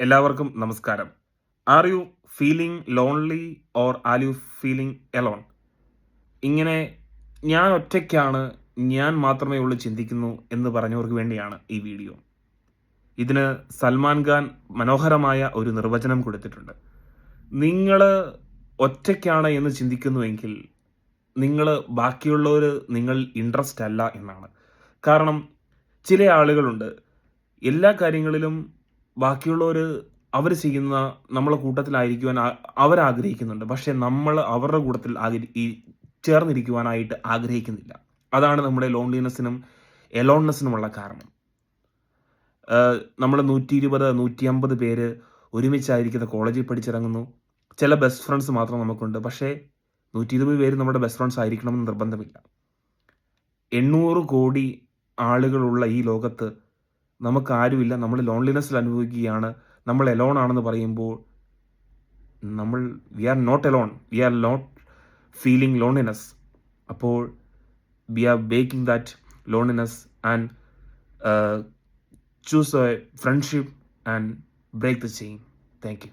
എല്ലാവർക്കും നമസ്കാരം. Are you feeling lonely or are you feeling alone? ഇങ്ങനെ ഞാൻ ഒറ്റയ്ക്കാണ്, ഞാൻ മാത്രമേ ഉള്ളൂ ചിന്തിക്കുന്നു എന്ന് പറഞ്ഞവർക്ക് വേണ്ടിയാണ് ഈ വീഡിയോ. ഇതിന് സൽമാൻ ഖാൻ മനോഹരമായ ഒരു നിർവചനം കൊടുത്തിട്ടുണ്ട്. നിങ്ങൾ ഒറ്റയ്ക്കാണ് എന്ന് ചിന്തിക്കുന്നുവെങ്കിൽ നിങ്ങൾ ബാക്കിയുള്ളവർ നിങ്ങൾ ഇൻട്രസ്റ്റ് അല്ല എന്നാണ്. കാരണം ചില ആളുകളുണ്ട്, എല്ലാ കാര്യങ്ങളിലും ബാക്കിയുള്ളവർ അവർ ചെയ്യുന്ന നമ്മളെ കൂട്ടത്തിലായിരിക്കുവാൻ അവരാഗ്രഹിക്കുന്നുണ്ട്. പക്ഷേ നമ്മൾ അവരുടെ കൂട്ടത്തിൽ ചേർന്നിരിക്കുവാനായിട്ട് ആഗ്രഹിക്കുന്നില്ല. അതാണ് നമ്മുടെ ലോൺലിനെസ്സിനും എലോൺനെസ്സിനുമുള്ള കാരണം. നമ്മൾ 120, 150 പേര് ഒരുമിച്ചായിരിക്കുന്ന കോളേജിൽ പഠിച്ചിറങ്ങുന്നു. ചില ബെസ്റ്റ് ഫ്രണ്ട്സ് മാത്രം നമുക്കുണ്ട്. പക്ഷേ 120 പേര് നമ്മുടെ ബെസ്റ്റ് ഫ്രണ്ട്സ് ആയിരിക്കണമെന്ന് നിർബന്ധമില്ല. 800 കോടി ആളുകളുള്ള ഈ ലോകത്ത് നമുക്കാരുമില്ല. നമ്മൾ ലോൺലിനെസ്സിൽ അനുഭവിക്കുകയാണ്. നമ്മൾ എലോൺ ആണെന്ന് പറയുമ്പോൾ we are not alone. We are not feeling loneliness. അപ്പോൾ we are breaking that loneliness and choose a friendship and break the chain. Thank you.